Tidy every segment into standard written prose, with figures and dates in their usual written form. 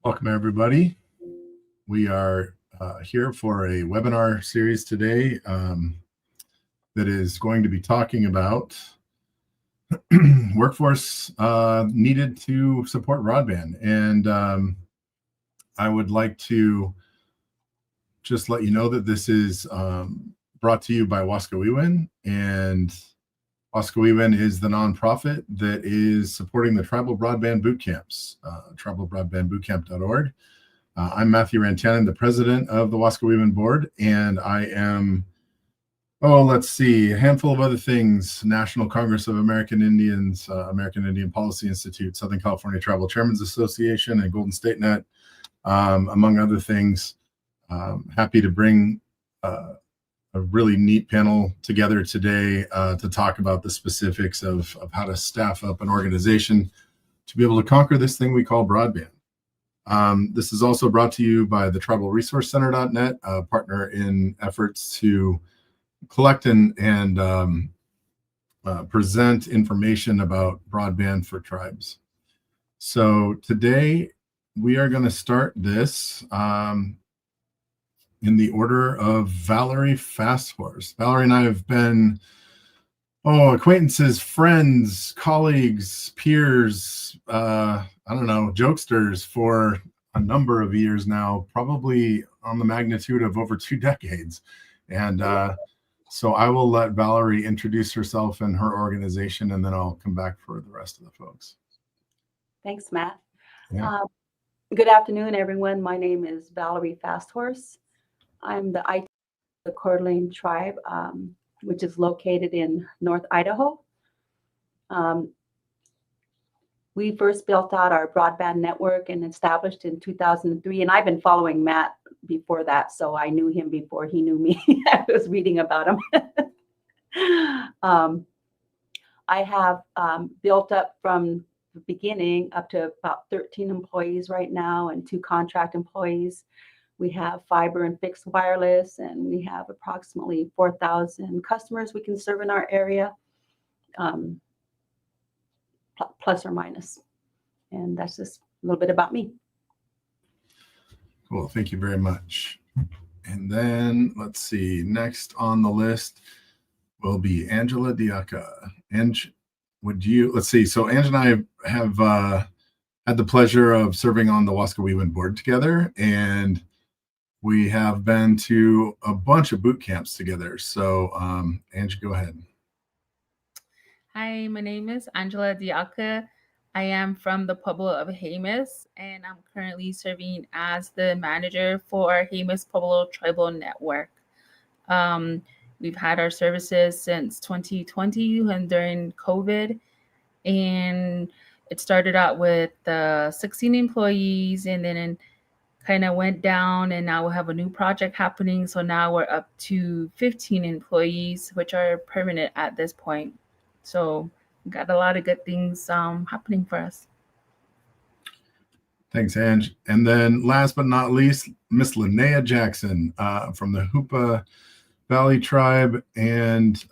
Welcome, everybody. We are here for a webinar series today that is going to be talking about workforce needed to support broadband. And I would like to just let you know that this is brought to you by Waskawiwin, and Waskawiwin is the nonprofit that is supporting the Tribal Broadband Boot Camps, tribalbroadbandbootcamp.org. I'm Matthew Rantanen, the president of the Waskawiwin board, and I am, a handful of other things: National Congress of American Indians, American Indian Policy Institute, Southern California Tribal Chairmen's Association, and Golden State Net, among other things. Happy to bring a really neat panel together today to talk about the specifics of how to staff up an organization to be able to conquer this thing we call broadband. This is also brought to you by the Tribal Resource Center.net, a partner in efforts to collect and present information about broadband for tribes. So today we are going to start this in the order of Valerie Fasthorse. Valerie and I have been acquaintances, friends, colleagues, peers, jokesters for a number of years now, probably on the magnitude of over 2 decades. And so I will let Valerie introduce herself and her organization, and then I'll come back for the rest of the folks. Thanks, Matt. Yeah. Good afternoon, everyone. My name is Valerie Fasthorse. I'm the IT of the Coeur tribe, which is located in North Idaho. We first built out our broadband network and established in 2003, and I've been following Matt before that, so I knew him before he knew me. I was reading about him. I have built up from the beginning up to about 13 employees right now and 2 contract employees. We have fiber and fixed wireless, and we have approximately 4,000 customers we can serve in our area, plus or minus. And that's just a little bit about me. Cool. Thank you very much. And then let's see, next on the list will be Angela Diahkah. So Ange and I have had the pleasure of serving on the Waskawiwin board together, and we have been to a bunch of boot camps together. So Ange, go ahead. Hi, my name is Angela Diahkah. I am from the Pueblo of Jemez, and I'm currently serving as the manager for Jemez Pueblo Tribal Network. We've had our services since 2020 and during COVID, and it started out with 16 employees, and then kind of went down, and now we have a new project happening. So now we're up to 15 employees, which are permanent at this point. So we got a lot of good things happening for us. Thanks, Ange. And then last but not least, Miss Linnea Jackson from the Hoopa Valley tribe. And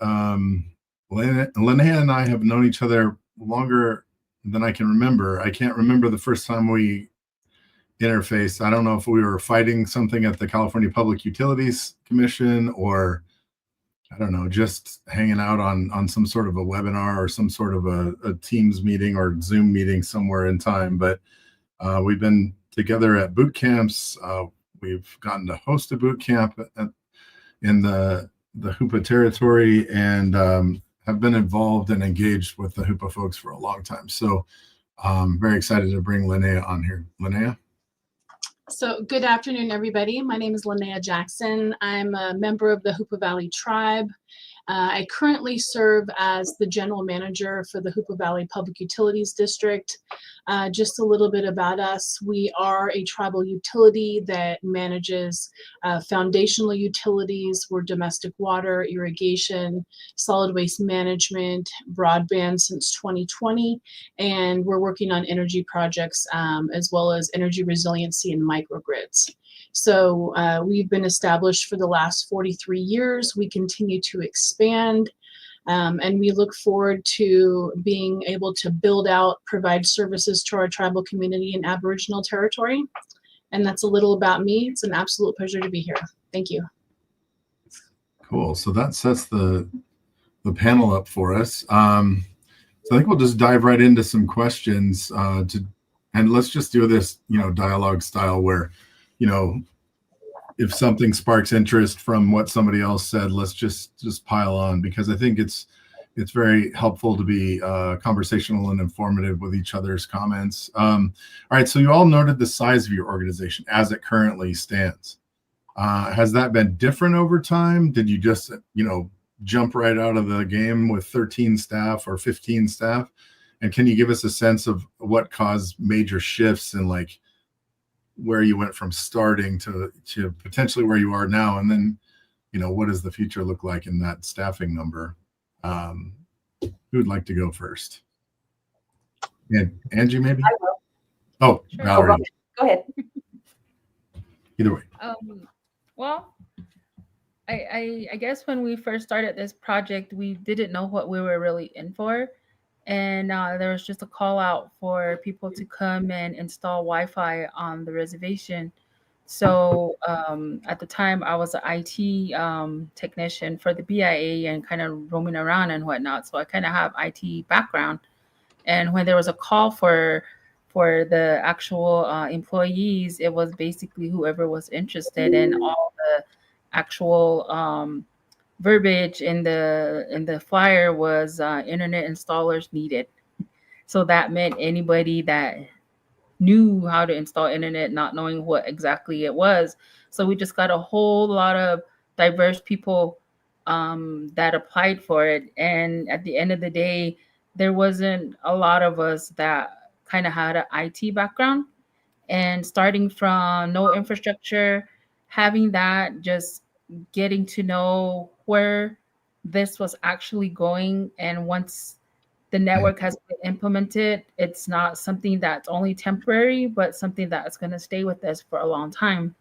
Linnea and I have known each other longer than I can remember. I can't remember the first time we interface. I don't know if we were fighting something at the California Public Utilities Commission, or I don't know, just hanging out on some sort of a webinar or some sort of a Teams meeting or Zoom meeting somewhere in time. But we've been together at boot camps. We've gotten to host a boot camp in the Hoopa territory, and have been involved and engaged with the Hoopa folks for a long time. So I'm very excited to bring Linnea on here. Linnea? So good afternoon, everybody. My name is Linnea Jackson. I'm a member of the Hoopa Valley tribe. I currently serve as the general manager for the Hoopa Valley Public Utilities District. Just a little bit about us. We are a tribal utility that manages foundational utilities. We're domestic water, irrigation, solid waste management, broadband since 2020, and we're working on energy projects as well as energy resiliency and microgrids. So we've been established for the last 43 years. We continue to expand. And we look forward to being able to build out, provide services to our tribal community in Aboriginal territory. And that's a little about me. It's an absolute pleasure to be here. Thank you. Cool. So that sets the panel up for us. So I think we'll just dive right into some questions and let's just do this, dialogue style where, if something sparks interest from what somebody else said, let's just pile on, because I think it's very helpful to be conversational and informative with each other's comments. All right, so you all noted the size of your organization as it currently stands. Has that been different over time? Did you just, jump right out of the game with 13 staff or 15 staff? And can you give us a sense of what caused major shifts in like where you went from starting to potentially where you are now? And then, what does the future look like in that staffing number? Who would like to go first? And Angie, maybe? I will. Oh, Sure. Valerie. Go ahead. Either way. Well, I guess when we first started this project, we didn't know what we were really in for. And there was just a call out for people to come and install Wi-Fi on the reservation. So at the time, I was an IT technician for the BIA and kind of roaming around and whatnot. So I kind of have IT background. And when there was a call for the actual employees, it was basically whoever was interested, and all the actual verbiage in the flyer was internet installers needed. So that meant anybody that knew how to install internet, not knowing what exactly it was. So we just got a whole lot of diverse people that applied for it. And at the end of the day, there wasn't a lot of us that kind of had an IT background. And starting from no infrastructure, having that, just getting to know where this was actually going. And once the network has been implemented, it's not something that's only temporary, but something that's going to stay with us for a long time.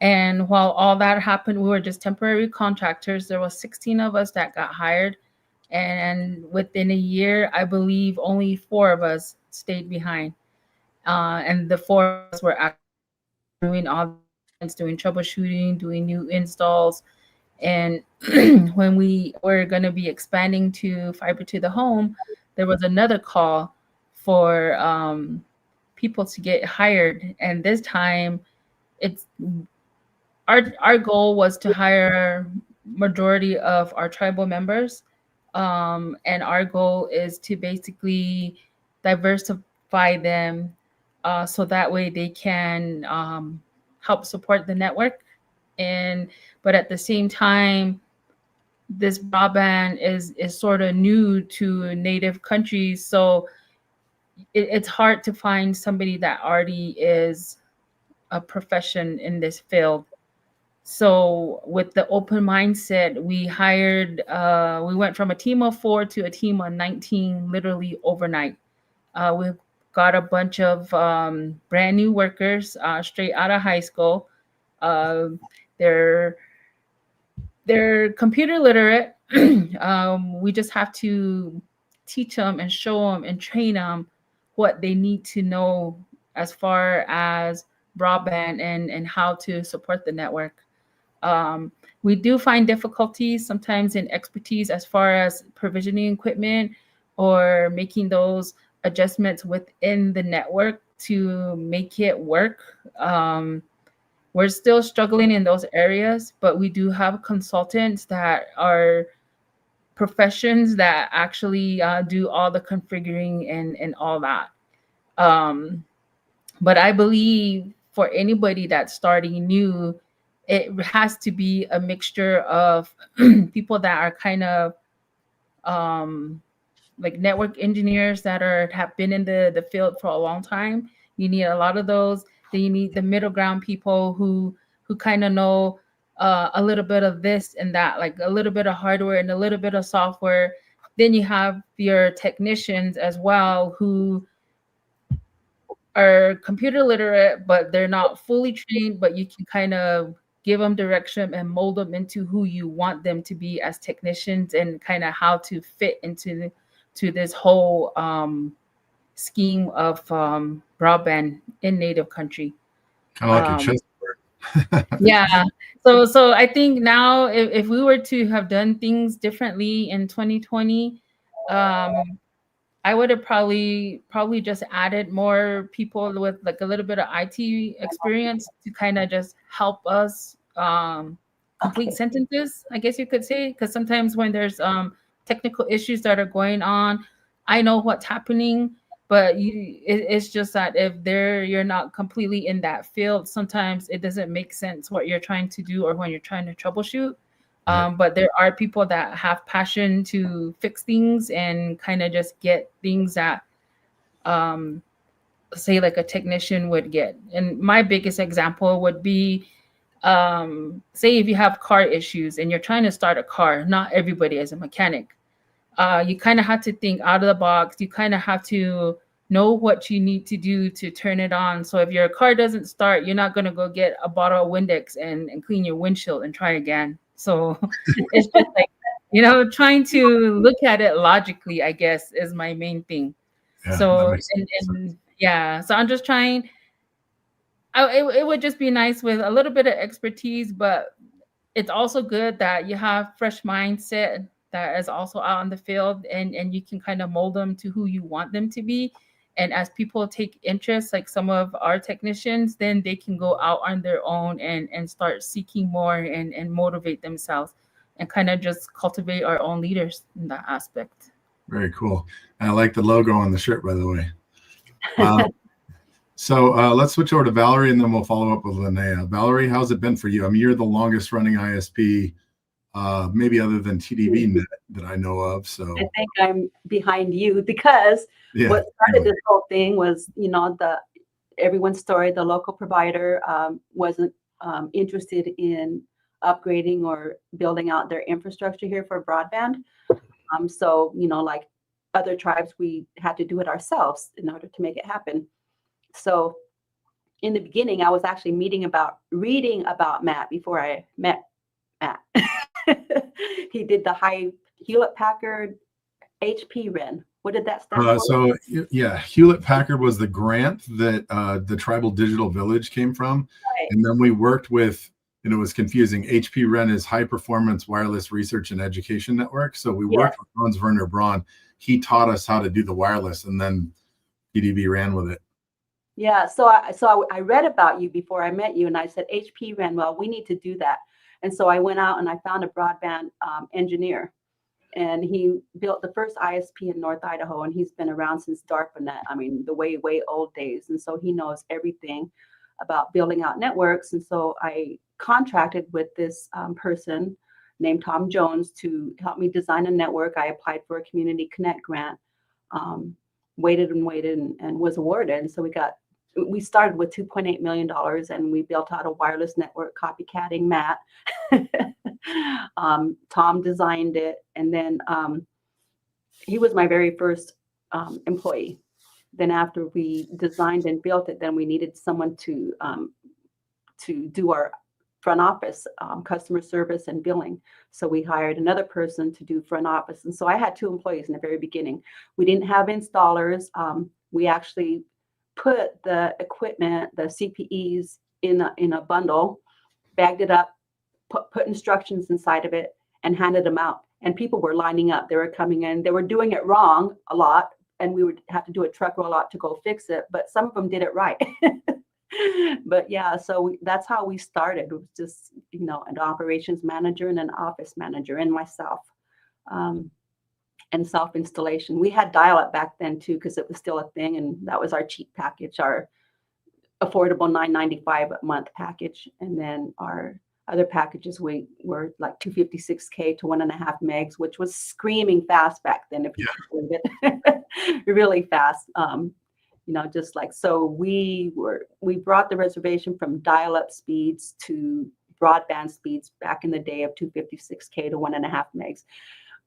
And while all that happened, we were just temporary contractors. There was 16 of us that got hired. And within a year, I believe only 4 of us stayed behind. And the 4 of us were actually doing all doing troubleshooting, doing new installs. And when we were going to be expanding to fiber to the home, there was another call for people to get hired. And this time, it's our goal was to hire majority of our tribal members. And our goal is to basically diversify them so that way they can help support the network. But at the same time, this broadband is sort of new to native countries. So it's hard to find somebody that already is a profession in this field. So with the open mindset, we went from a team of 4 to a team of 19 literally overnight. We got a bunch of brand new workers straight out of high school. They're computer literate. We just have to teach them and show them and train them what they need to know as far as broadband and how to support the network. We do find difficulties sometimes in expertise as far as provisioning equipment or making those adjustments within the network to make it work. We're still struggling in those areas, but we do have consultants that are professions that actually do all the configuring and all that. But I believe for anybody that's starting new, it has to be a mixture of people that are kind of like network engineers that have been in the field for a long time. You need a lot of those. Then you need the middle ground people who kind of know a little bit of this and that, like a little bit of hardware and a little bit of software. Then you have your technicians as well who are computer literate, but they're not fully trained, but you can kind of give them direction and mold them into who you want them to be as technicians, and kind of how to fit into this whole scheme of broadband in Native country. Kind of like a chessboard. Yeah. So I think now if we were to have done things differently in 2020, I would have probably just added more people with like a little bit of IT experience to kind of just help us complete sentences, I guess you could say, because sometimes when there's technical issues that are going on, I know what's happening, but it's just that if you're not completely in that field, sometimes it doesn't make sense what you're trying to do or when you're trying to troubleshoot. But there are people that have passion to fix things and kind of just get things that, say, like a technician would get. And my biggest example would be, say, if you have car issues and you're trying to start a car, not everybody is a mechanic. You kind of have to think out of the box. You kind of have to know what you need to do to turn it on. So if your car doesn't start, you're not going to go get a bottle of Windex and clean your windshield and try again. So it's just like, trying to look at it logically, I guess, is my main thing. Yeah, So, so I'm just trying. It would just be nice with a little bit of expertise, but it's also good that you have fresh mindset that is also out in the field, and you can kind of mold them to who you want them to be. And as people take interest, like some of our technicians, then they can go out on their own and start seeking more and motivate themselves and kind of just cultivate our own leaders in that aspect. Very cool. I like the logo on the shirt, by the way. So let's switch over to Valerie, and then we'll follow up with Linnea. Valerie, how's it been for you? I mean, you're the longest running ISP, maybe other than TDV Net that I know of. So I think I'm behind you because what started this whole thing was, everyone's story. The local provider wasn't interested in upgrading or building out their infrastructure here for broadband. So, like other tribes, we had to do it ourselves in order to make it happen. So in the beginning, I was actually reading about Matt before I met Matt. He did the Hewlett Packard HP REN. What did that stand for? So yeah, Hewlett Packard was the grant that the Tribal Digital Village came from. Right. And then we worked with, and it was confusing, HP REN is High Performance Wireless Research and Education Network. So we worked with Hans Werner Braun. He taught us how to do the wireless, and then TDV ran with it. Yeah, so I read about you before I met you, and I said, HP REN, well, we need to do that. And so I went out and I found a broadband engineer, and he built the first ISP in North Idaho, and he's been around since DARPANET, I mean, the way old days. And so he knows everything about building out networks. And so I contracted with this person named Tom Jones to help me design a network. I applied for a Community Connect grant, waited and was awarded. And so we started with $2.8 million, and we built out a wireless network copycatting Matt. Tom designed it, and then he was my very first employee. Then after we designed and built it, then we needed someone to do our front office, customer service and billing. So we hired another person to do front office. And so I had 2 employees in the very beginning. We didn't have installers. We actually put the equipment, the CPEs in a bundle, bagged it up, put instructions inside of it, and handed them out. And people were lining up. They were coming in. They were doing it wrong a lot, and we would have to do a truck roll out to go fix it. But some of them did it right. But yeah, so that's how we started. It was just, an operations manager and an office manager and myself, and self-installation. We had dial-up back then too, because it was still a thing, and that was our cheap package, our affordable $9.95 a month package. And then our other packages were like 256K to 1.5 megs, which was screaming fast back then, if you can believe it. Really fast. Just like, so we brought the reservation from dial-up speeds to broadband speeds back in the day of 256K to 1.5 megs.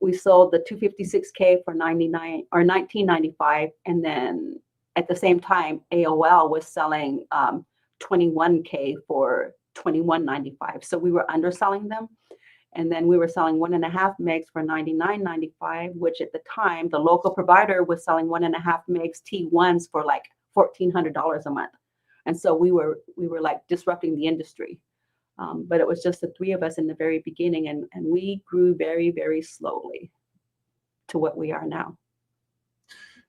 We sold the 256K for $19.95, and then at the same time, AOL was selling 21K for $21.95. So we were underselling them. And then we were selling 1.5 megs for $99.95, which at the time, the local provider was selling 1.5 megs T1s for like $1,400 a month. And so we were like disrupting the industry. But it was just the three of us in the very beginning, and we grew very, very slowly to what we are now.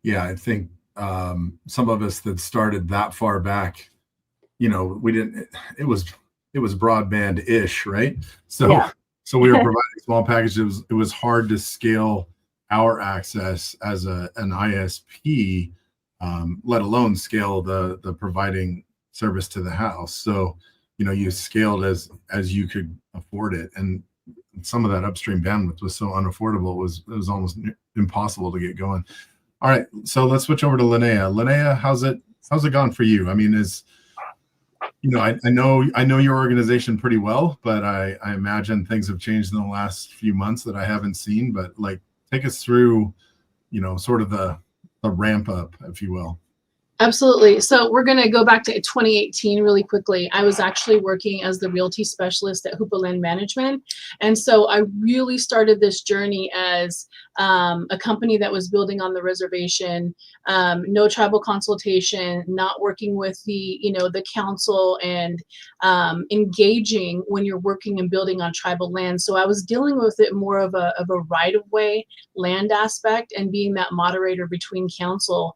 Yeah, I think some of us that started that far back, we didn't, it was broadband-ish, right? So Yeah. So we were providing small packages. It was hard to scale our access as an ISP, let alone scale the providing service to the house. So, you scaled as you could afford it, and some of that upstream bandwidth was so unaffordable. It was almost impossible to get going. All right, so let's switch over to Linnea. Linnea, how's it gone for you? I mean, I know your organization pretty well, but I imagine things have changed in the last few months that I haven't seen. But take us through, sort of the ramp up, if you will. Absolutely. So we're going to go back to 2018 really quickly. I was actually working as the realty specialist at Hoopa Land Management. And so I really started this journey as a company that was building on the reservation, no tribal consultation, not working with the council, and engaging when you're working and building on tribal land. So I was dealing with it more of a right-of-way land aspect, and being that moderator between council,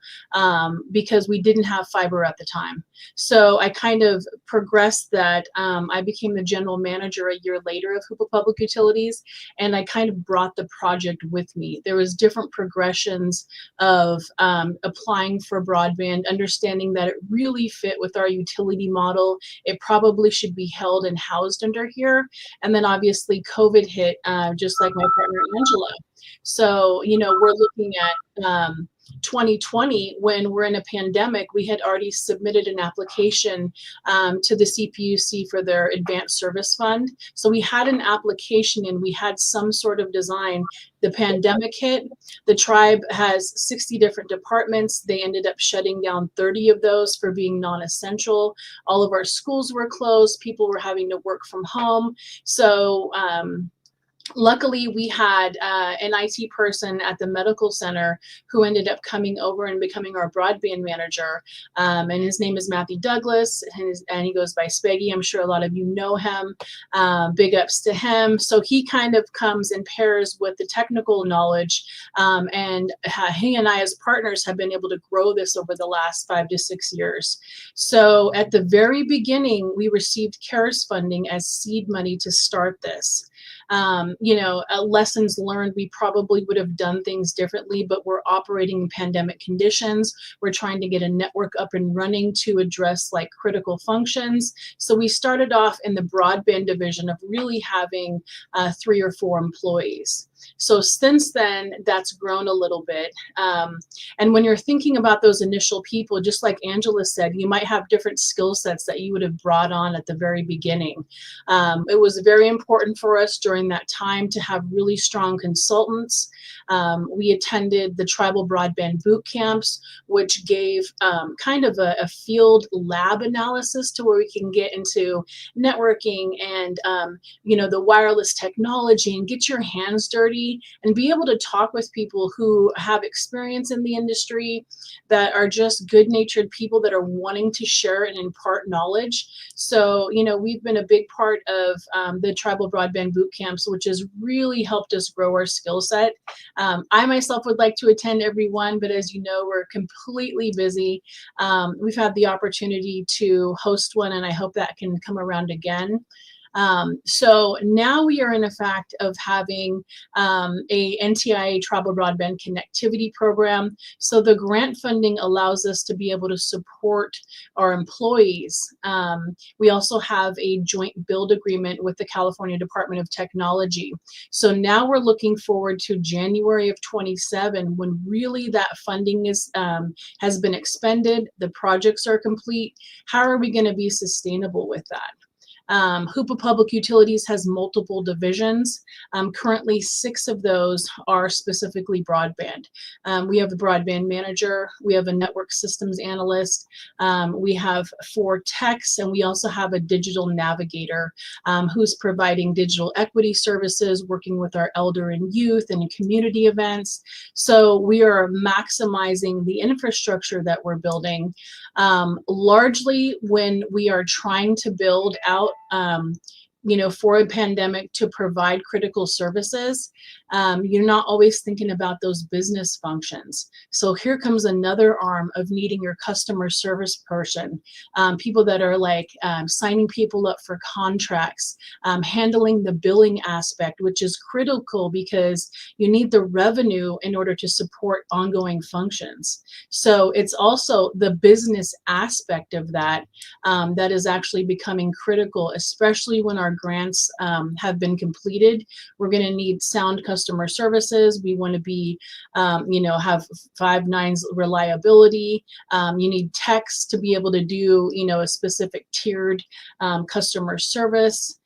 because we didn't have fiber at the time. So I kind of progressed that. I became the general manager a year later of Hoopa Public Utilities, and I kind of brought the project with me. There was different progressions of applying for broadband, understanding that it really fit with our utility model. It probably should be held and housed under here. And then obviously COVID hit, just like my partner Angela. So, we're looking at 2020, when we're in a pandemic. We had already submitted an application to the CPUC for their advanced service fund. So we had an application and we had some sort of design. The pandemic hit. The tribe has 60 different departments. They ended up shutting down 30 of those for being non-essential. All of our schools were closed. People were having to work from home. So luckily, we had an IT person at the medical center who ended up coming over and becoming our broadband manager. And his name is Matthew Douglas, and he goes by Speggy. I'm sure a lot of you know him. Big ups to him. So he kind of comes in pairs with the technical knowledge. And he and I, as partners, have been able to grow this over the last 5 to 6 years. So at the very beginning, we received CARES funding as seed money to start this. Lessons learned, we probably would have done things differently, but we're operating in pandemic conditions. We're trying to get a network up and running to address critical functions. So we started off in the broadband division of really having 3 or 4 employees. So since then, that's grown a little bit. And when you're thinking about those initial people, just like Angela said, you might have different skill sets that you would have brought on at the very beginning. It was very important for us during that time to have really strong consultants. We attended the tribal broadband boot camps, which gave kind of a field lab analysis to where we can get into networking and the wireless technology and get your hands dirty and be able to talk with people who have experience in the industry, that are just good-natured people that are wanting to share and impart knowledge. So, we've been a big part of the tribal broadband boot camps, which has really helped us grow our skill set. I myself would like to attend every one, but as you know, we're completely busy. We've had the opportunity to host one, and I hope that can come around again. So now we are in effect of having a NTIA tribal broadband connectivity program. So the grant funding allows us to be able to support our employees. We also have a joint build agreement with the California Department of Technology. So now we're looking forward to January of 27, when really that funding has been expended, the projects are complete. How are we going to be sustainable with that? Hoopa Public Utilities has multiple divisions. Currently, 6 of those are specifically broadband. We have a broadband manager, we have a network systems analyst, we have 4 techs, and we also have a digital navigator who's providing digital equity services, working with our elder and youth and community events. So we are maximizing the infrastructure that we're building. Largely when we are trying to build out for a pandemic to provide critical services, you're not always thinking about those business functions. So here comes another arm of needing your customer service person, people that are like signing people up for contracts, handling the billing aspect, which is critical because you need the revenue in order to support ongoing functions. So it's also the business aspect of that that is actually becoming critical, especially when our grants have been completed. We're going to need sound customer services. We want to be, have 5 nines reliability. You need techs to be able to do, a specific tiered customer service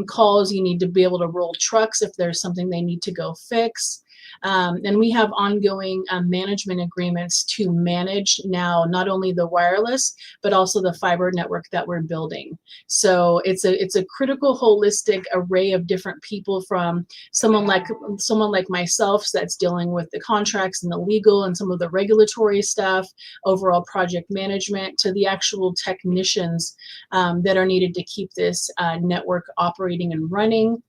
calls. You need to be able to roll trucks if there's something they need to go fix. And we have ongoing management agreements to manage now not only the wireless, but also the fiber network that we're building. So it's a critical holistic array of different people, from someone like myself that's dealing with the contracts and the legal and some of the regulatory stuff, overall project management, to the actual technicians that are needed to keep this network operating and running.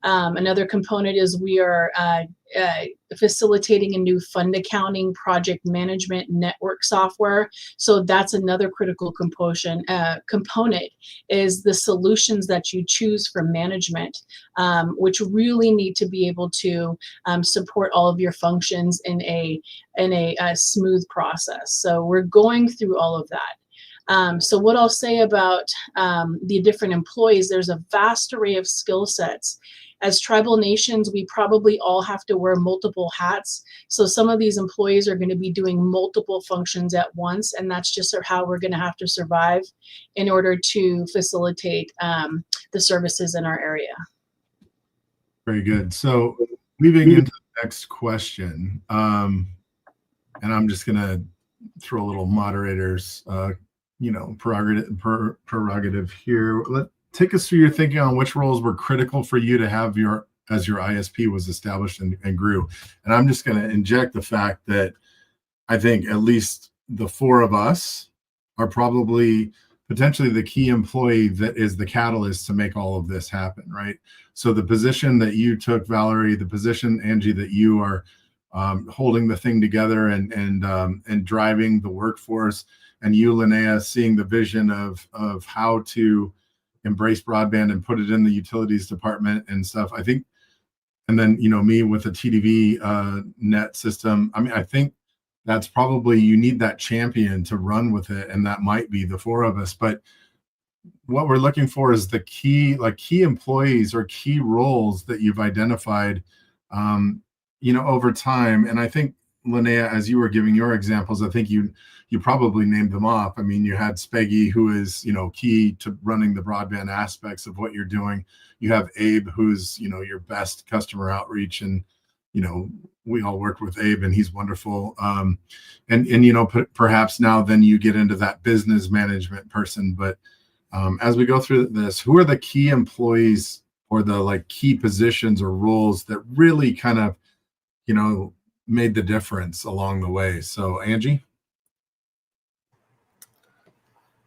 Another component is we are facilitating a new fund accounting project management network software. So that's another critical component is the solutions that you choose for management, which really need to be able to support all of your functions in a smooth process. So we're going through all of that. So what I'll say about the different employees, there's a vast array of skill sets. As tribal nations, we probably all have to wear multiple hats. So some of these employees are going to be doing multiple functions at once, and that's just how we're going to have to survive in order to facilitate the services in our area. Very good. So moving into the next question, and I'm just going to throw a little moderator's prerogative here. Take us through your thinking on which roles were critical for you to have as your ISP was established and grew. And I'm just going to inject the fact that I think at least the 4 of us are probably potentially the key employee that is the catalyst to make all of this happen, right? So the position that you took, Valerie, the position, Angie, that you are holding the thing together and driving the workforce, and you, Linnea, seeing the vision of how to embrace broadband and put it in the utilities department and stuff. I think, and then, me with the TDV net system. I mean, I think that's probably, you need that champion to run with it. And that might be the 4 of us. But what we're looking for is the key employees or key roles that you've identified, over time. And I think, Linnea, as you were giving your examples, I think you probably named them off. I mean, you had Speggy, who is, key to running the broadband aspects of what you're doing. You have Abe, who's, your best customer outreach. And, we all work with Abe and he's wonderful. Perhaps now then you get into that business management person. But as we go through this, who are the key employees or the key positions or roles that really kind of, made the difference along the way? So Angie?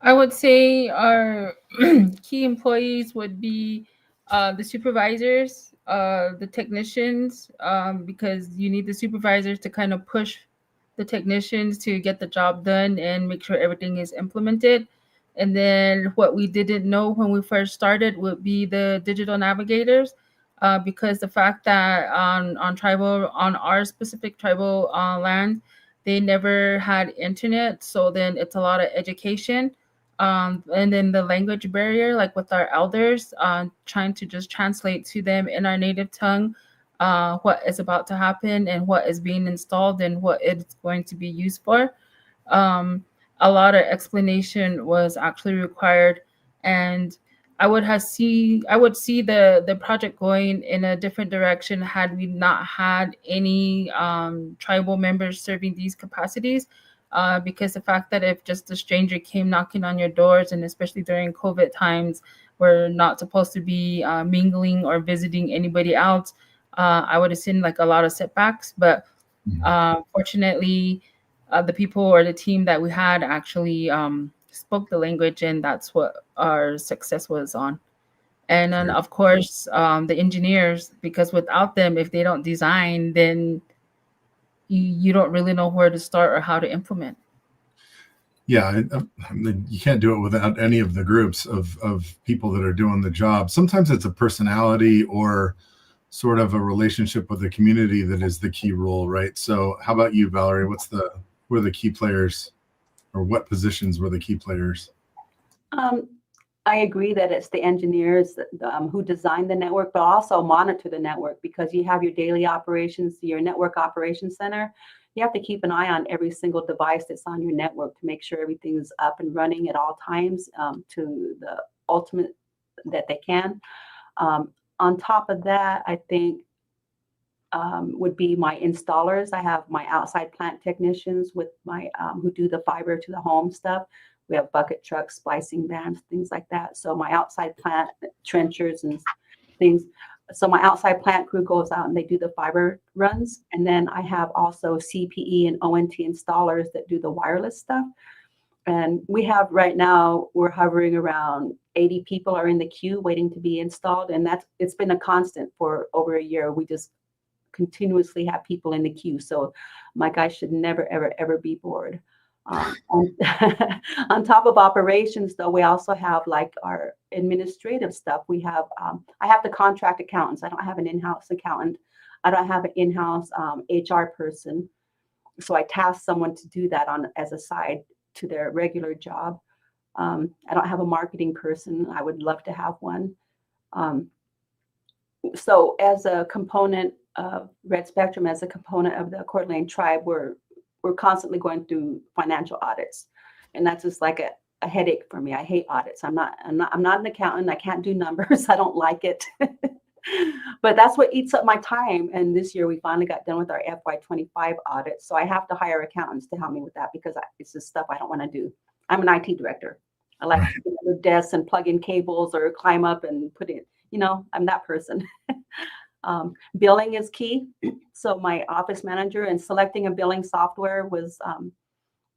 I would say our key employees would be the supervisors, the technicians, because you need the supervisors to kind of push the technicians to get the job done and make sure everything is implemented. And then what we didn't know when we first started would be the digital navigators, because the fact that on our specific tribal land, they never had internet. So then it's a lot of education. And then the language barrier, like with our elders, trying to just translate to them in our native tongue what is about to happen and what is being installed and what it's going to be used for. A lot of explanation was actually required. And I would see the project going in a different direction had we not had any tribal members serving these capacities. Because the fact that if just a stranger came knocking on your doors, and especially during COVID times, we're not supposed to be mingling or visiting anybody else, I would have seen like a lot of setbacks. But fortunately, the people or the team that we had actually spoke the language, and that's what our success was on. And then, of course, the engineers, because without them, if they don't design, then you don't really know where to start or how to implement. Yeah, I mean, you can't do it without any of the groups of people that are doing the job. Sometimes it's a personality or sort of a relationship with the community that is the key role, right? So how about you, Valerie? Who are the key players, or what positions were the key players? I agree that it's the engineers who design the network, but also monitor the network, because you have your daily operations, your network operations center. You have to keep an eye on every single device that's on your network to make sure everything is up and running at all times to the ultimate that they can. On top of that, I think would be my installers. I have my outside plant technicians with my who do the fiber to the home stuff. We have bucket trucks, splicing vans, things like that. So my outside plant trenchers and things. So my outside plant crew goes out and they do the fiber runs. And then I have also CPE and ONT installers that do the wireless stuff. And we have right now, we're hovering around 80 people are in the queue waiting to be installed. And it's been a constant for over a year. We just continuously have people in the queue. So my guys should never, ever, ever be bored. On top of operations, though, we also have like our administrative stuff. We have, I have the contract accountants. I don't have an in-house accountant. I don't have an in-house HR person. So I task someone to do that as a side to their regular job. I don't have a marketing person. I would love to have one. So as a component of Red Spectrum, as a component of the Coeur d'Alene tribe, we're constantly going through financial audits, and that's just like a headache for me. I hate audits. I'm not an accountant. I can't do numbers. I don't like it. But that's what eats up my time. And this year we finally got done with our FY25 audit. So I have to hire accountants to help me with that, because it's just stuff I don't want to do. I'm an IT director. I like to sit at the desk and plug in cables or climb up and put it, I'm that person. Billing is key. So my office manager and selecting a billing software was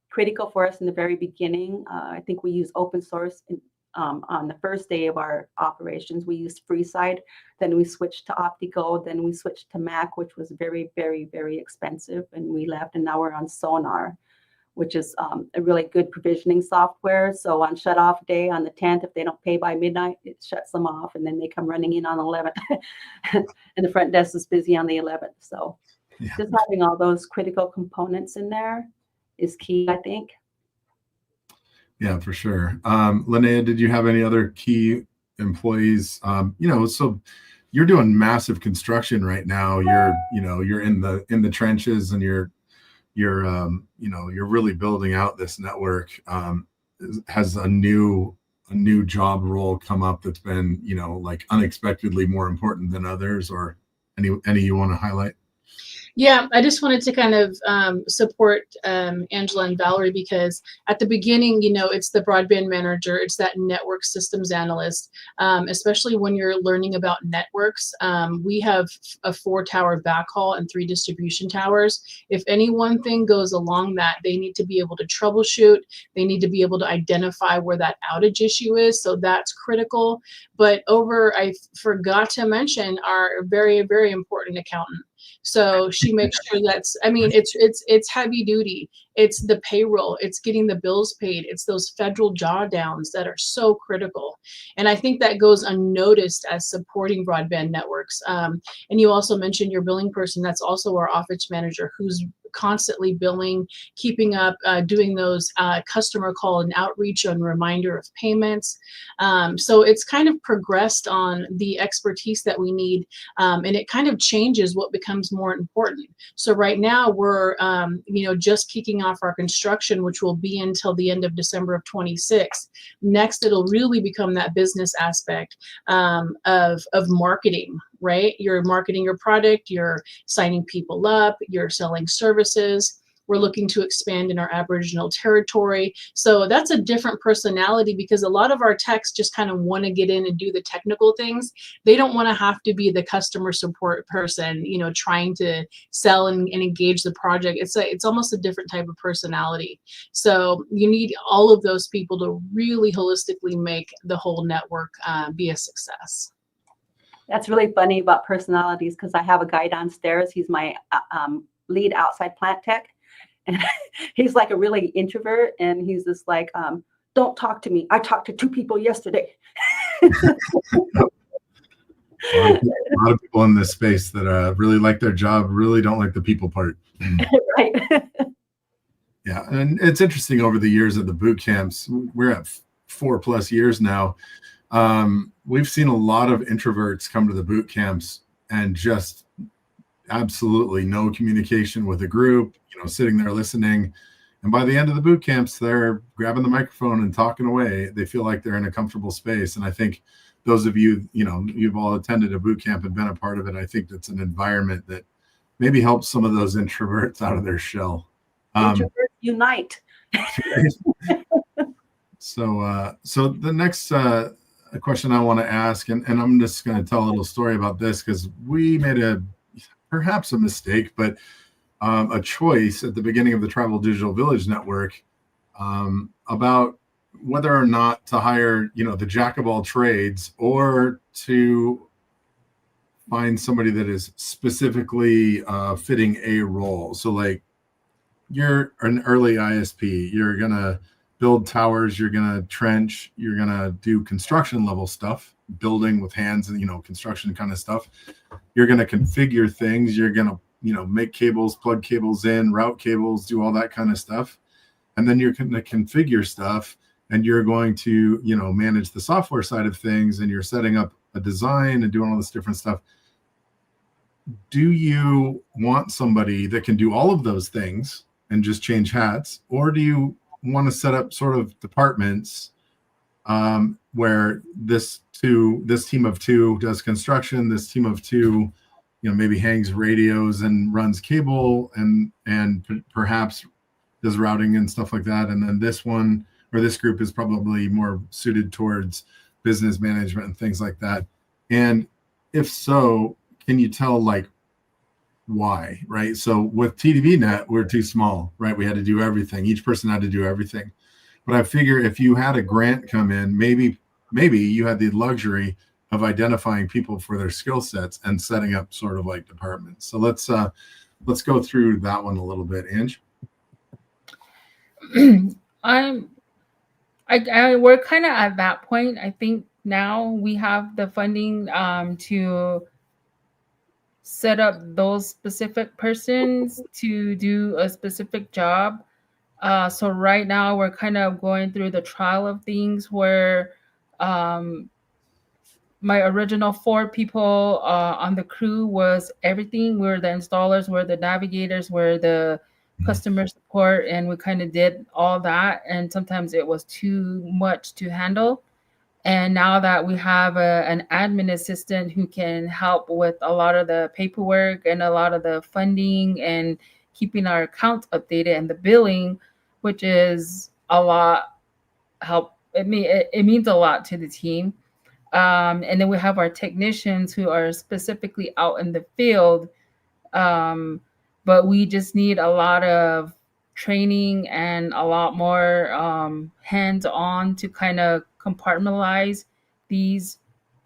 critical for us in the very beginning. I think we use open source on the first day of our operations. We used Freeside, then we switched to Optical, then we switched to Mac, which was very, very, very expensive, and we left, and now we're on Sonar, which is a really good provisioning software. So on shut-off day on the 10th, if they don't pay by midnight, it shuts them off, and then they come running in on the 11th, and the front desk is busy on the 11th. So just having all those critical components in there is key, I think. Yeah, for sure. Linnea, did you have any other key employees? So you're doing massive construction right now. You're in the trenches, and you're really building out this network. Has a new job role come up that's been, like unexpectedly more important than others, or any you want to highlight? Yeah, I just wanted to kind of support Angela and Valerie, because at the beginning, it's the broadband manager, it's that network systems analyst, especially when you're learning about networks. We have a 4-tower backhaul and 3 distribution towers. If any one thing goes along that, they need to be able to troubleshoot. They need to be able to identify where that outage issue is. So that's critical. But I forgot to mention our very, very important accountant. So she makes sure it's heavy duty. It's the payroll. It's getting the bills paid. It's those federal drawdowns that are so critical. And I think that goes unnoticed as supporting broadband networks. And you also mentioned your billing person. That's also our office manager, who's constantly billing, keeping up, doing those customer call and outreach and reminder of payments. So it's kind of progressed on the expertise that we need, and it kind of changes what becomes more important. So right now we're, just kicking off our construction, which will be until the end of December of 26. Next, it'll really become that business aspect of marketing, right? You're marketing your product, you're signing people up, you're selling services. We're looking to expand in our Aboriginal territory. So that's a different personality, because a lot of our techs just kind of want to get in and do the technical things. They don't want to have to be the customer support person, trying to sell and engage the project. It's almost a different type of personality. So you need all of those people to really holistically make the whole network be a success. That's really funny about personalities, because I have a guy downstairs. He's my lead outside plant tech. And he's like a really introvert, and he's just like, don't talk to me. I talked to 2 people yesterday. A lot of people in this space that really like their job, really don't like the people part. Right. Yeah, and it's interesting, over the years of the boot camps, we're at 4+ years now. We've seen a lot of introverts come to the boot camps and just absolutely no communication with the group, sitting there listening. And by the end of the boot camps, they're grabbing the microphone and talking away. They feel like they're in a comfortable space. And I think those of you, you've all attended a boot camp and been a part of it. I think that's an environment that maybe helps some of those introverts out of their shell. Introverts unite. So the next question I want to ask, and I'm just going to tell a little story about this, because we made perhaps a mistake, but a choice at the beginning of the Tribal Digital Village Network about whether or not to hire, the jack of all trades, or to find somebody that is specifically fitting a role. So like, you're an early ISP, you're going to build towers, you're going to trench, you're going to do construction level stuff, building with hands and, construction kind of stuff. You're going to configure things, you're going to, make cables, plug cables in, route cables, do all that kind of stuff. And then you're going to configure stuff, and you're going to, manage the software side of things, and you're setting up a design and doing all this different stuff. Do you want somebody that can do all of those things and just change hats? Or do you want to set up sort of departments where this team of 2 does construction, this team of 2 maybe hangs radios and runs cable and perhaps does routing and stuff like that, and then this one or this group is probably more suited towards business management and things like that? And if so, can you tell like why? Right? So with TDVNet, we're too small, right? We had to do everything. Each person had to do everything. But I figure if you had a grant come in, maybe you had the luxury of identifying people for their skill sets and setting up sort of like departments. So let's go through that one a little bit, Ange. We're kind of at that point. I think now we have the funding to set up those specific persons to do a specific job. So right now we're kind of going through the trial of things where my original 4 people on the crew was everything. We're the installers, we're the navigators, we're the customer support, and we kind of did all that. And sometimes it was too much to handle. And now that we have an admin assistant who can help with a lot of the paperwork and a lot of the funding and keeping our accounts updated and the billing, which is a lot help. It means a lot to the team. And then we have our technicians who are specifically out in the field. But we just need a lot of training and a lot more hands-on to kind of compartmentalize these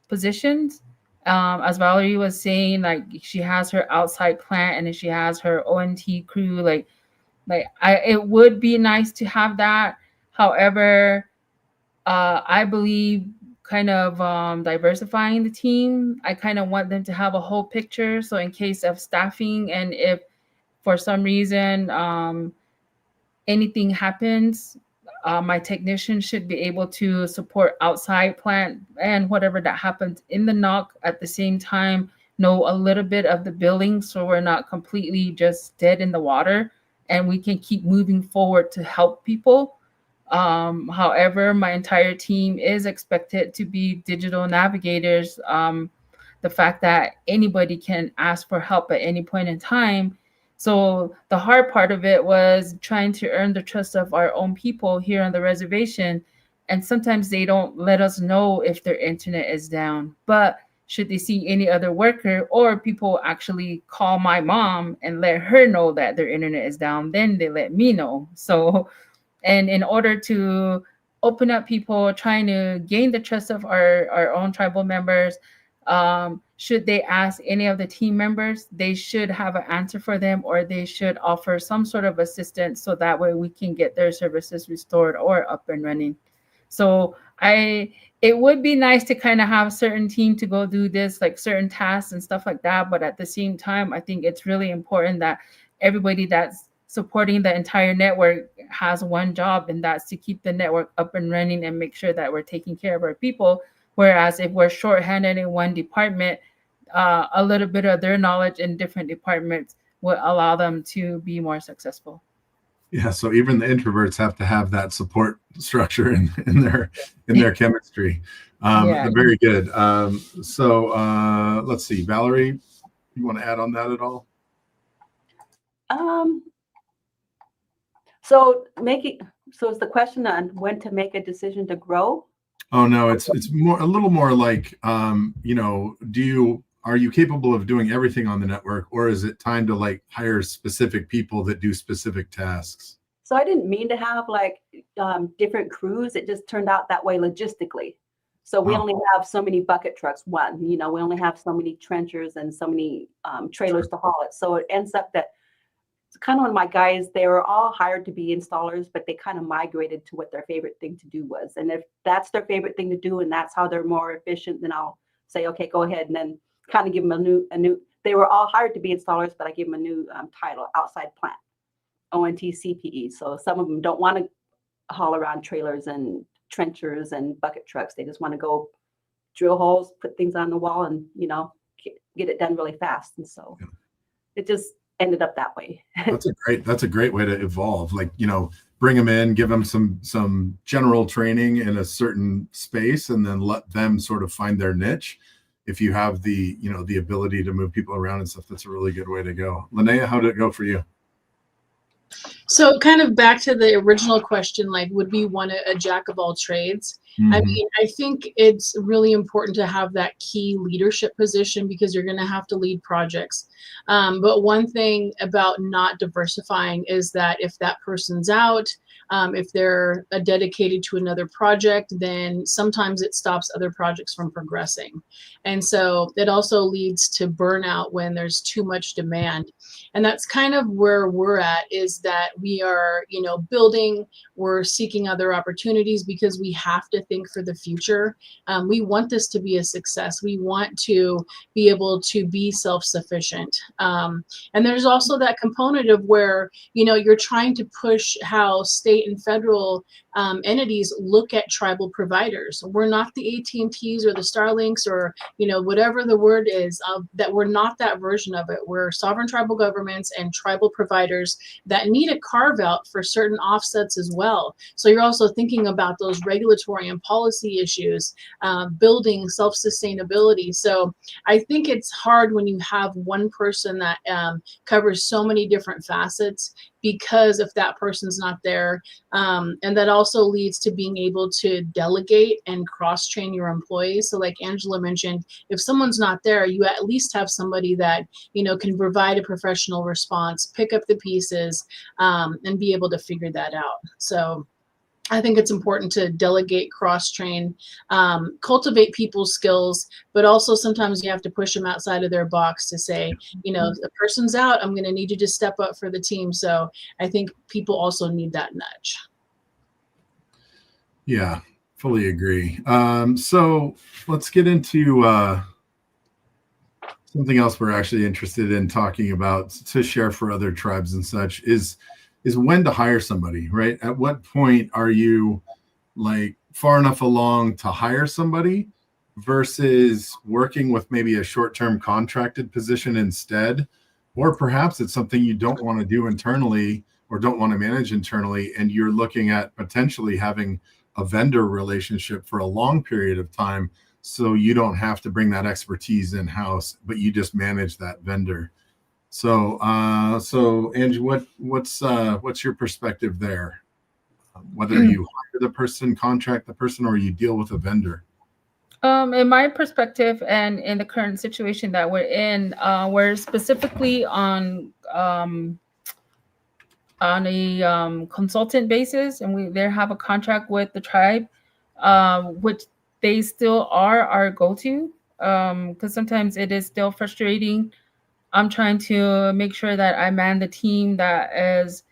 positions. As Valerie was saying, like she has her outside plant and then she has her ONT crew. It would be nice to have that. However, I believe kind of diversifying the team. I kind of want them to have a whole picture. So in case of staffing, and if for some reason anything happens, my technician should be able to support outside plant and whatever that happens in the knock at the same time, know a little bit of the billing so we're not completely just dead in the water and we can keep moving forward to help people. However, my entire team is expected to be digital navigators. The fact that anybody can ask for help at any point in time. So the hard part of it was trying to earn the trust of our own people here on the reservation. And sometimes they don't let us know if their internet is down. But should they see any other worker, or people actually call my mom and let her know that their internet is down, then they let me know. So, and in order to open up people, trying to gain the trust of our own tribal members, should they ask any of the team members, they should have an answer for them, or they should offer some sort of assistance so that way we can get their services restored or up and running. So it would be nice to kind of have a certain team to go do this, like certain tasks and stuff like that. But at the same time, I think it's really important that everybody that's supporting the entire network has one job, and that's to keep the network up and running and make sure that we're taking care of our people. Whereas if we're shorthanded in one department, a little bit of their knowledge in different departments will allow them to be more successful. Yeah, so even the introverts have to have that support structure in their chemistry. Very good. So let's see, Valerie, you want to add on that at all? So is the question on when to make a decision to grow? Oh no, it's more a little more like are you capable of doing everything on the network, or is it time to like hire specific people that do specific tasks? So I didn't mean to have like different crews. It just turned out that way logistically. So we only have so many bucket trucks. We only have so many trenchers and so many trailers to haul it. So it ends up that it's kind of when my guys, they were all hired to be installers, but they kind of migrated to what their favorite thing to do was. And if that's their favorite thing to do and that's how they're more efficient, then I'll say, okay, go ahead, and then kind of give them a new. They were all hired to be installers, but I gave them a new title, outside plant, ONT CPE. So some of them don't want to haul around trailers and trenchers and bucket trucks. They just want to go drill holes, put things on the wall, and get it done really fast. And so it just ended up that way. That's a great way to evolve. Like, bring them in, give them some general training in a certain space, and then let them sort of find their niche. If you have the ability to move people around and stuff, that's a really good way to go. Linnea, how did it go for you? So kind of back to the original question, like, would we want a jack of all trades? Mm-hmm. I mean, I think it's really important to have that key leadership position because you're going to have to lead projects. But one thing about not diversifying is that if that person's out, if they're dedicated to another project, then sometimes it stops other projects from progressing. And so it also leads to burnout when there's too much demand. And that's kind of where we're at, is that we are, building, we're seeking other opportunities because we have to think for the future. We want this to be a success. We want to be able to be self-sufficient. And there's also that component of where, you're trying to push how state and federal entities look at tribal providers. We're not the AT&Ts or the Starlinks or, whatever the word is, that we're not that version of it. We're sovereign tribal governments and tribal providers that need a carve out for certain offsets as well. So you're also thinking about those regulatory and policy issues, building self-sustainability. So I think it's hard when you have one person that covers so many different facets, because if that person's not there, and that also leads to being able to delegate and cross-train your employees. So like Angela mentioned, if someone's not there, you at least have somebody that, can provide a professional response, pick up the pieces, and be able to figure that out. So I think it's important to delegate, cross-train, cultivate people's skills, but also sometimes you have to push them outside of their box to say, the person's out, I'm going to need you to step up for the team. So I think people also need that nudge. Yeah, fully agree. So let's get into Something else we're actually interested in talking about to share for other tribes and such is when to hire somebody, right? At what point are you like far enough along to hire somebody versus working with maybe a short-term contracted position instead? Or perhaps it's something you don't want to do internally or don't want to manage internally, and you're looking at potentially having a vendor relationship for a long period of time, so you don't have to bring that expertise in-house, but you just manage that vendor. So Angie, what's your perspective there? Whether you hire the person, contract the person, or you deal with a vendor? In my perspective and in the current situation that we're in, we're specifically on a consultant basis, and they have a contract with the tribe, which they still are our go-to, because sometimes it is still frustrating. I'm trying to make sure that I man the team that is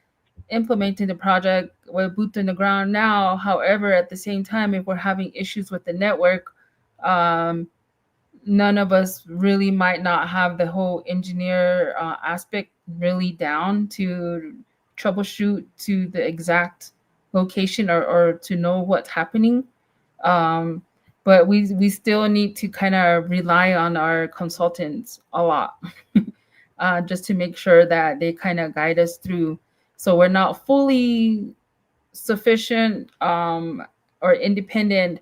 implementing the project with boots on the ground now. However, at the same time, if we're having issues with the network, um, none of us really might not have the whole engineer aspect really down to troubleshoot to the exact location or to know what's happening. Um, but we still need to kind of rely on our consultants a lot, just to make sure that they kind of guide us through. So we're not fully sufficient or independent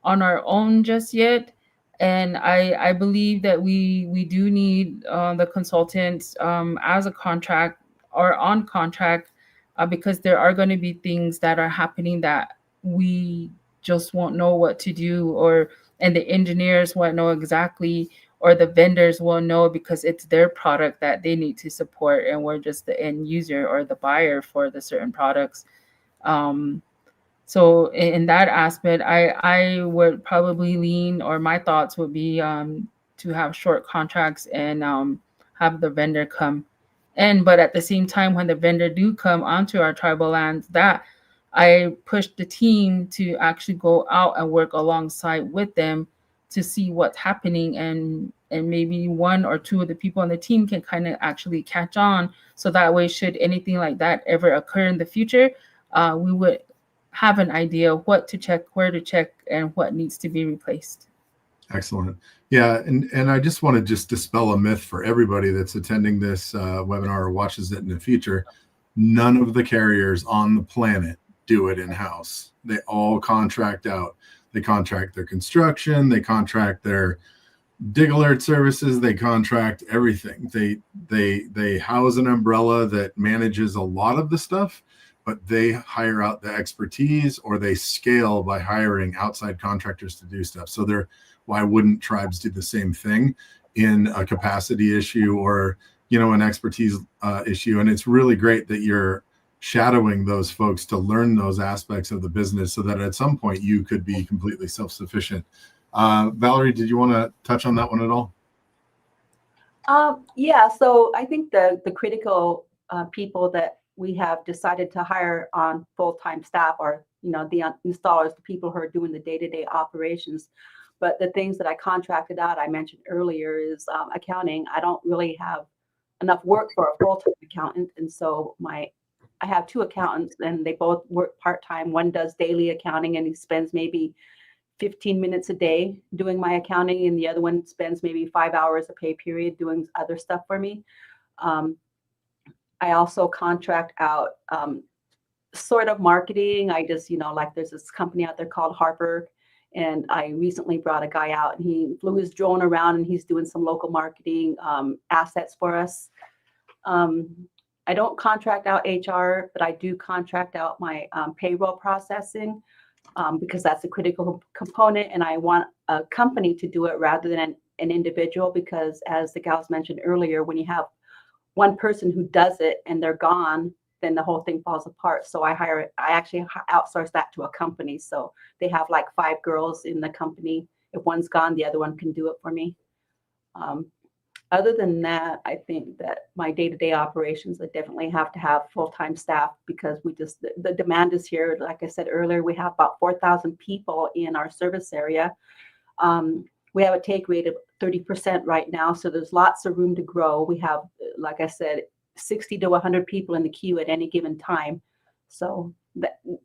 on our own just yet. And I believe that we do need the consultants as a contract or on contract, because there are going to be things that are happening that we just won't know what to do, or and the engineers won't know exactly, or the vendors will know because it's their product that they need to support, and we're just the end user or the buyer for the certain products. So in that aspect, I would probably lean, or my thoughts would be to have short contracts and have the vendor come. But at the same time, when the vendor do come onto our tribal lands, that I push the team to actually go out and work alongside with them to see what's happening, and maybe one or two of the people on the team can kind of actually catch on, so that way, should anything like that ever occur in the future, we would have an idea what to check, where to check, and what needs to be replaced. Excellent. Yeah, and I just want to just dispel a myth for everybody that's attending this webinar or watches it in the future. None of the carriers on the planet do it in-house. They all contract out. They contract their construction, they contract their dig alert services, they contract everything. They house an umbrella that manages a lot of the stuff, but they hire out the expertise, or they scale by hiring outside contractors to do stuff. So why wouldn't tribes do the same thing in a capacity issue or, an expertise issue? And it's really great that you're shadowing those folks to learn those aspects of the business so that at some point you could be completely self-sufficient. Valerie, did you want to touch on that one at all? Yeah, so I think the critical people that we have decided to hire on full-time staff are, the installers, the people who are doing the day-to-day operations. But the things that I contracted out, I mentioned earlier, is accounting. I don't really have enough work for a full-time accountant. And so I have two accountants, and they both work part-time. One does daily accounting, and he spends maybe 15 minutes a day doing my accounting, and the other one spends maybe 5 hours a pay period doing other stuff for me. I also contract out sort of marketing. I just, like there's this company out there called Harper, and I recently brought a guy out, and he flew his drone around, and he's doing some local marketing assets for us. I don't contract out HR, but I do contract out my payroll processing because that's a critical component, and I want a company to do it rather than an individual, because as the gals mentioned earlier, when you have one person who does it and they're gone, then the whole thing falls apart. So I actually outsource that to a company. So they have like 5 girls in the company. If one's gone, the other one can do it for me. Other than that, I think that my day-to-day operations, I definitely have to have full-time staff, because the demand is here. Like I said earlier, we have about 4,000 people in our service area. We have a take rate of 30% right now, so there's lots of room to grow. We have, like I said, 60 to 100 people in the queue at any given time. So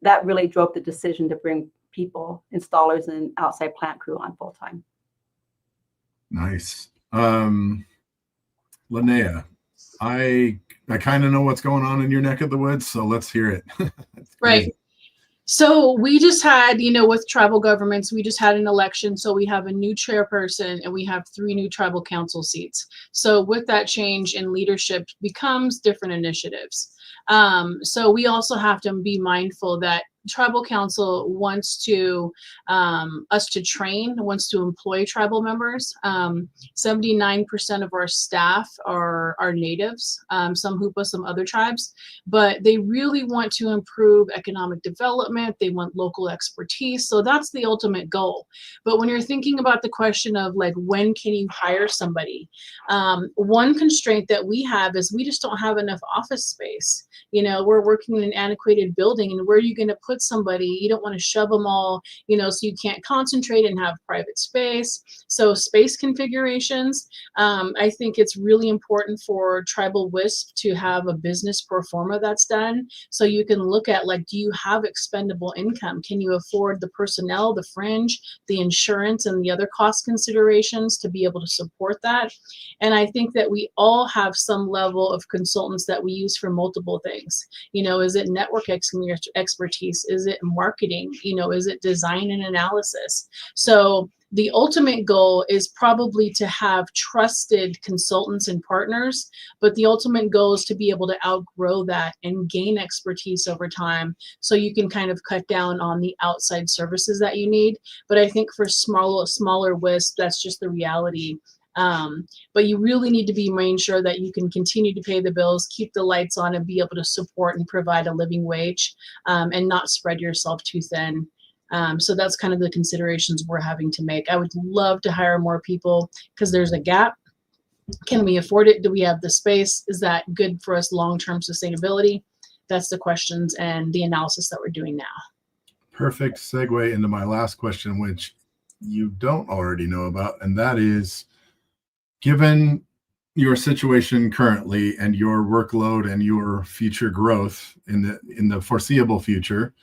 that really drove the decision to bring people, installers, and outside plant crew on full time. Nice. Linnea, I kind of know what's going on in your neck of the woods, so let's hear it. Right. So we just had, with tribal governments, we just had an election. So we have a new chairperson and we have 3 new tribal council seats. So with that change in leadership becomes different initiatives. So we also have to be mindful that tribal council wants to us to train, wants to employ tribal members. 79% of our staff are natives, some Hoopa, some other tribes, but they really want to improve economic development. They want local expertise. So that's the ultimate goal. But when you're thinking about the question of like, when can you hire somebody? One constraint that we have is we just don't have enough office space. We're working in an antiquated building, and where are you going to put somebody? You don't want to shove them all, so you can't concentrate and have private space. So space configurations, I think it's really important for Tribal WISP to have a business pro forma that's done. So you can look at, like, do you have expendable income? Can you afford the personnel, the fringe, the insurance, and the other cost considerations to be able to support that? And I think that we all have some level of consultants that we use for multiple things. Is it network expertise? Is it marketing? Is it design and analysis? So the ultimate goal is probably to have trusted consultants and partners, but the ultimate goal is to be able to outgrow that and gain expertise over time, so you can kind of cut down on the outside services that you need. But I think for smaller WISP, that's just the reality. But you really need to be making sure that you can continue to pay the bills, keep the lights on, and be able to support and provide a living wage, and not spread yourself too thin. So that's kind of the considerations we're having to make. I would love to hire more people because there's a gap. Can we afford it? Do we have the space? Is that good for us long-term sustainability? That's the questions and the analysis that we're doing now. Perfect segue into my last question, which you don't already know about, and that is, given your situation currently and your workload and your future growth in the foreseeable future,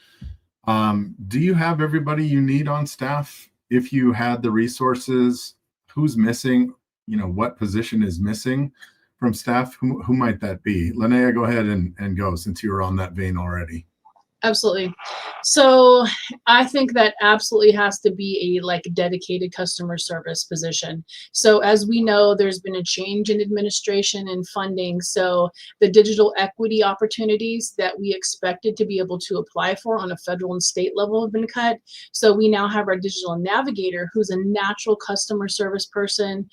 do you have everybody you need on staff? If you had the resources, who's missing? What position is missing from staff? Who might that be? Linnea, go ahead and go, since you were on that vein already. Absolutely. So I think that absolutely has to be a dedicated customer service position. So as we know, there's been a change in administration and funding. So the digital equity opportunities that we expected to be able to apply for on a federal and state level have been cut. So we now have our digital navigator, who's a natural customer service person,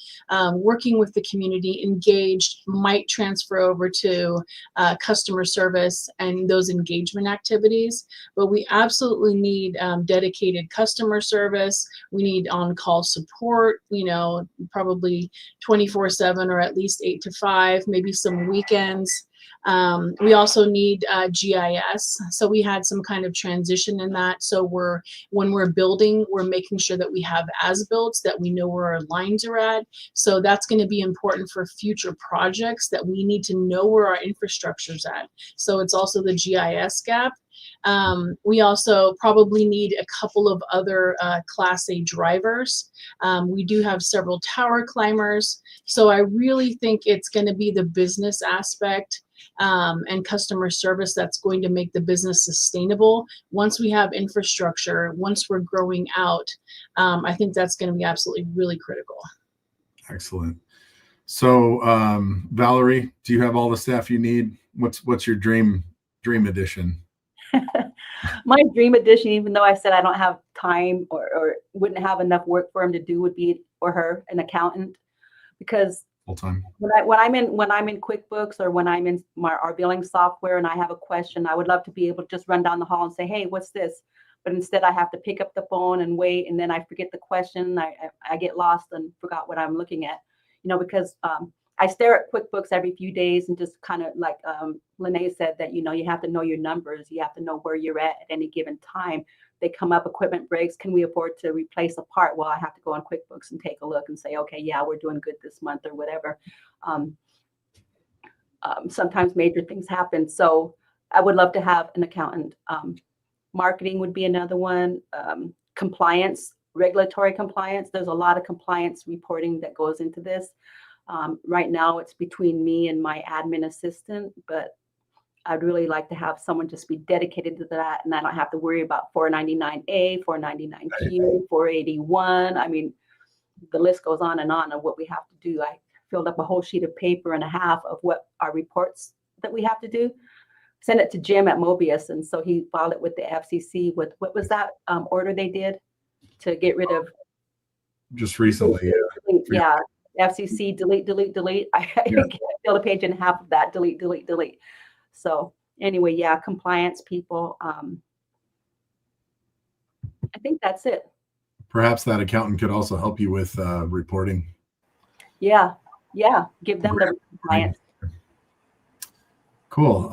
working with the community, engaged, might transfer over to customer service and those engagement activities. But we absolutely need dedicated customer service. We need on-call support, probably 24/7 or at least 8 to 5, maybe some weekends. We also need GIS. So we had some kind of transition in that. So when we're building, we're making sure that we have as-builts, that we know where our lines are at. So that's going to be important for future projects, that we need to know where our infrastructure's at. So it's also the GIS gap. We also probably need a couple of other Class A drivers. We do have several tower climbers. So I really think it's going to be the business aspect and customer service that's going to make the business sustainable. Once we have infrastructure, once we're growing out, I think that's going to be absolutely really critical. Excellent. So Valerie, do you have all the staff you need? What's your dream edition? My dream addition, even though I said I don't have time or wouldn't have enough work for him to do, would be, or her, an accountant, because Full time. when I'm in QuickBooks, or when I'm in our billing software and I have a question, I would love to be able to just run down the hall and say, hey, what's this? But instead I have to pick up the phone and wait, and then I forget the question. I get lost and forgot what I'm looking at, because I stare at QuickBooks every few days and just kind of like Linnea said, that, you have to know your numbers. You have to know where you're at any given time they come up, equipment breaks, can we afford to replace a part? Well, I have to go on QuickBooks and take a look and say, okay, yeah, we're doing good this month or whatever. Sometimes major things happen. So I would love to have an accountant. Marketing would be another one. Compliance, regulatory compliance. There's a lot of compliance reporting that goes into this. Right now it's between me and my admin assistant, but I'd really like to have someone just be dedicated to that, and I don't have to worry about 499A, 499Q, 481. I mean, the list goes on of what we have to do. I filled up a whole sheet of paper and a half of what our reports that we have to do. Sent it to Jim at Mobius, and so he filed it with the FCC with, what was that order they did to get rid of? Just recently, yeah. FCC, delete. I filled a page and a half of that, delete. So anyway, yeah, compliance people. I think that's it. Perhaps that accountant could also help you with reporting. Yeah, give them the compliance. Cool.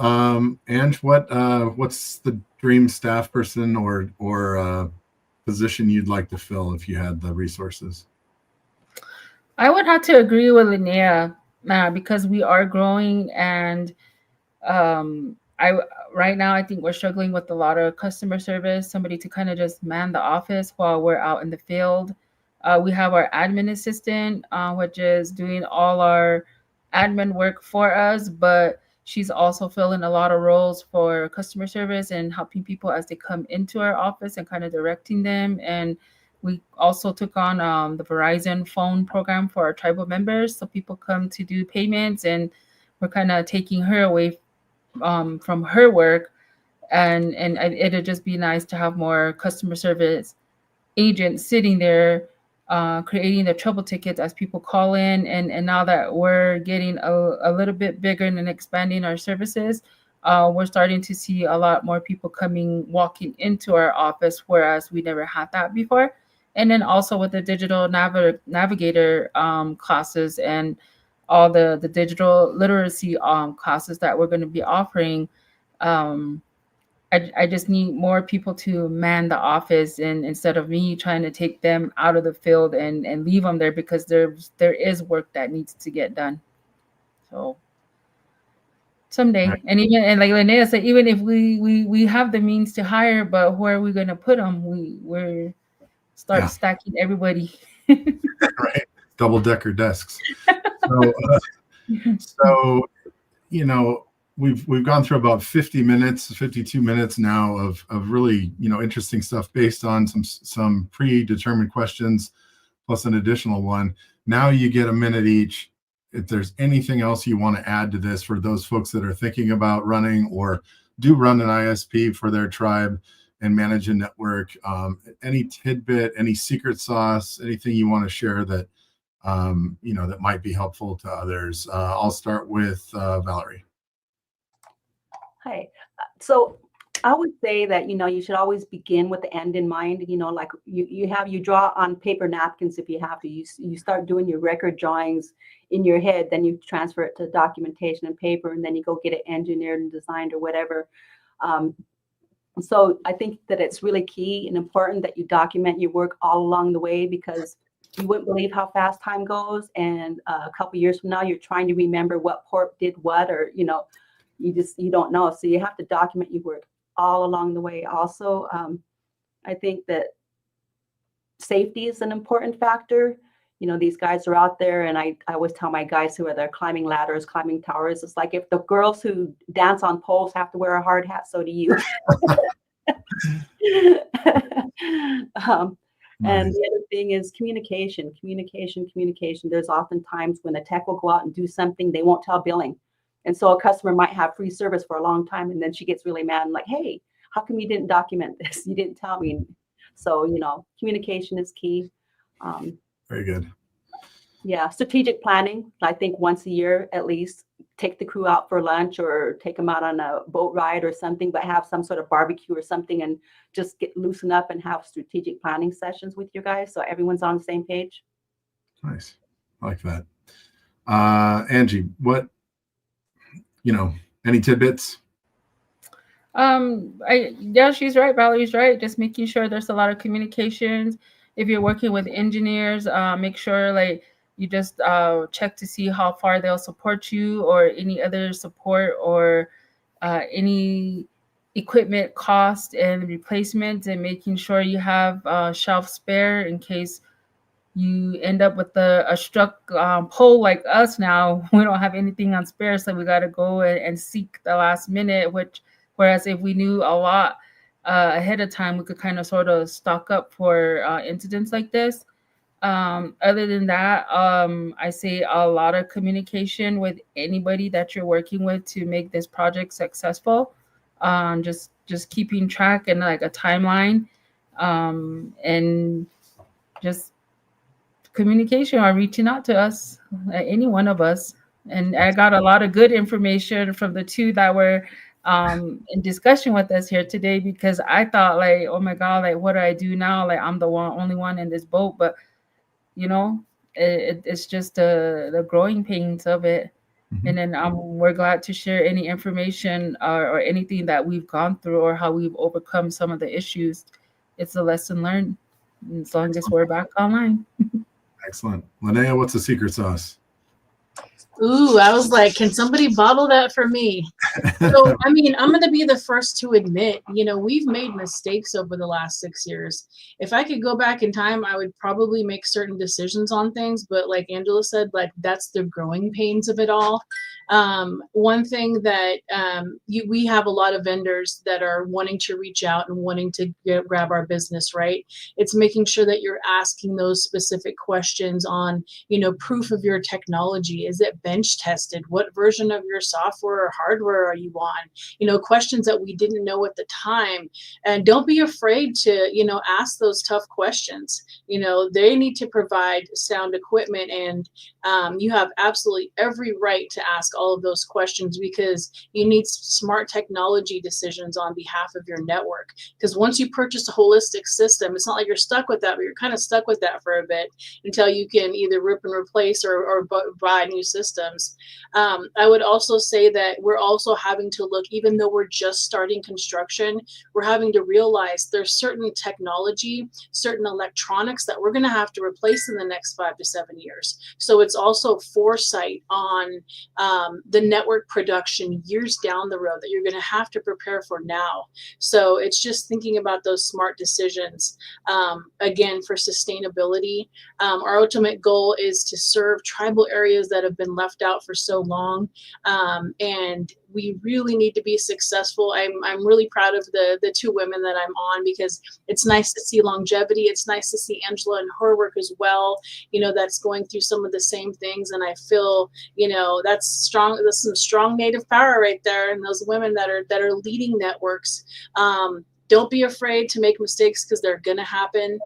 Ange, what's the dream staff person or position you'd like to fill if you had the resources? I would have to agree with Linnea because we are growing, and right now I think we're struggling with a lot of customer service, somebody to kind of just man the office while we're out in the field. We have our admin assistant, which is doing all our admin work for us, but she's also filling a lot of roles for customer service and helping people as they come into our office and kind of directing them. And we also took on the Verizon phone program for our tribal members. So people come to do payments, and we're kind of taking her away from her work. And it'd just be nice to have more customer service agents sitting there creating the trouble tickets as people call in. And now that we're getting a little bit bigger and expanding our services, we're starting to see a lot more people walking into our office, whereas we never had that before. And then also with the digital navigator classes and all the digital literacy classes that we're going to be offering, I just need more people to man the office, and instead of me trying to take them out of the field and leave them there, because there is work that needs to get done. So someday, Right. and like Linnea said, even if we have the means to hire, but where are we going to put them? We're stacking everybody. Right, double-decker desks. So we've gone through about 52 minutes now of really interesting stuff based on some predetermined questions plus an additional one. Now you get a minute each. If there's anything else you want to add to this for those folks that are thinking about running or do run an ISP for their tribe and manage a network, any tidbit, any secret sauce, anything you want to share that that might be helpful to others. I'll start with Valerie. Hi. So I would say that, you should always begin with the end in mind. Like you draw on paper napkins if you have to. You start doing your record drawings in your head, then you transfer it to documentation and paper, and then you go get it engineered and designed or whatever. So I think that it's really key and important that you document your work all along the way, because you wouldn't believe how fast time goes. And a couple years from now, you're trying to remember what port did what, or, you don't know. So you have to document your work all along the way. Also, I think that safety is an important factor. These guys are out there, and I always tell my guys who are there climbing ladders, climbing towers, it's like, if the girls who dance on poles have to wear a hard hat, so do you. And the other thing is communication. There's often times when a tech will go out and do something, they won't tell billing. And so a customer might have free service for a long time, and then she gets really mad and like, hey, how come you didn't document this? You didn't tell me. So, communication is key. Very good. Yeah, strategic planning. I think once a year at least, take the crew out for lunch or take them out on a boat ride or something, but have some sort of barbecue or something, and just loosen up and have strategic planning sessions with your guys so everyone's on the same page. Nice. I like that. Angie, what, any tidbits? Yeah, she's right. Valerie's right. Just making sure there's a lot of communications. If you're working with engineers, make sure like you just check to see how far they'll support you or any other support or any equipment cost and replacement, and making sure you have shelf spare in case you end up with a struck pole like us now. We don't have anything on spare, so we got to go and seek the last minute, whereas if we knew a lot ahead of time, we could kind of sort of stock up for incidents like this. Other than that, I say a lot of communication with anybody that you're working with to make this project successful. Just keeping track and like a timeline, and just communication or reaching out to us, any one of us. And I got a lot of good information from the two that were in discussion with us here today, because I thought like, oh my God, like what do I do now? Like I'm the only one in this boat, but you know, it's just the growing pains of it. Mhm. And then we're glad to share any information or anything that we've gone through or how we've overcome some of the issues. It's a lesson learned, as long as we're back online. Excellent. Linnea, what's the secret sauce? Ooh, I was like, can somebody bottle that for me? So, I mean, I'm going to be the first to admit, we've made mistakes over the last 6 years. If I could go back in time, I would probably make certain decisions on things. But like Angela said, like that's the growing pains of it all. One thing that we have a lot of vendors that are wanting to reach out and wanting to grab our business, right? It's making sure that you're asking those specific questions on, proof of your technology. Is it bench tested? What version of your software or hardware are you on? Questions that we didn't know at the time. And don't be afraid to, ask those tough questions. They need to provide sound equipment, and you have absolutely every right to ask all of those questions, because you need smart technology decisions on behalf of your network. Because once you purchase a holistic system, it's not like you're stuck with that, but you're kind of stuck with that for a bit until you can either rip and replace or buy new systems. I would also say that we're also having to look, even though we're just starting construction, we're having to realize there's certain technology, certain electronics that we're going to have to replace in the next 5 to 7 years. So it's also foresight on the network production years down the road that you're going to have to prepare for now. So it's just thinking about those smart decisions. Again, for sustainability, our ultimate goal is to serve tribal areas that have been left out for so long. And we really need to be successful. I'm really proud of the two women that I'm on, because it's nice to see longevity. It's nice to see Angela and her work as well, that's going through some of the same things. And I feel, that's strong. There's some strong Native power right there. And those women that are leading networks. Don't be afraid to make mistakes, because they're going to happen.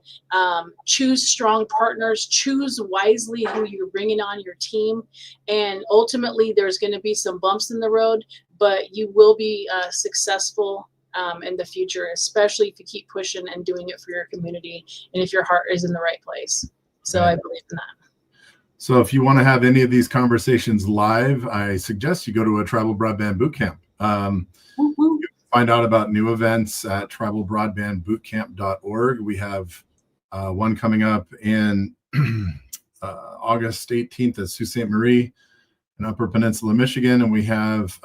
Choose strong partners. Choose wisely who you're bringing on your team. And ultimately, there's going to be some bumps in the road, but you will be successful in the future, especially if you keep pushing and doing it for your community, and if your heart is in the right place. So I believe in that. So if you want to have any of these conversations live, I suggest you go to a Tribal Broadband Bootcamp. Find out about new events at tribalbroadbandbootcamp.org. We have one coming up in August 18th at Sault Ste. Marie in Upper Peninsula, Michigan. And we have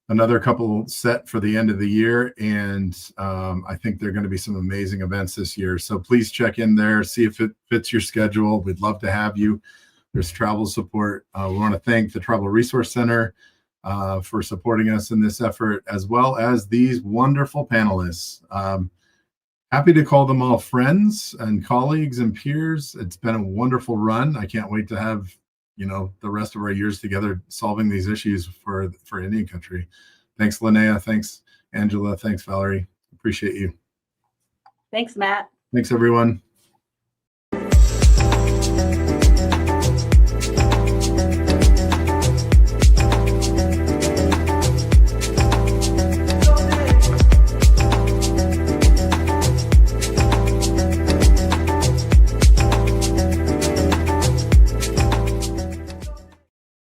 another couple set for the end of the year. And I think there are going to be some amazing events this year. So please check in there, see if it fits your schedule. We'd love to have you. There's travel support. We want to thank the Tribal Resource Center for supporting us in this effort, as well as these wonderful panelists. Happy to call them all friends and colleagues and peers. It's been a wonderful run. I can't wait to have, the rest of our years together solving these issues for Indian country. Thanks, Linnea. Thanks, Angela. Thanks, Valerie. Appreciate you. Thanks, Matt. Thanks, everyone.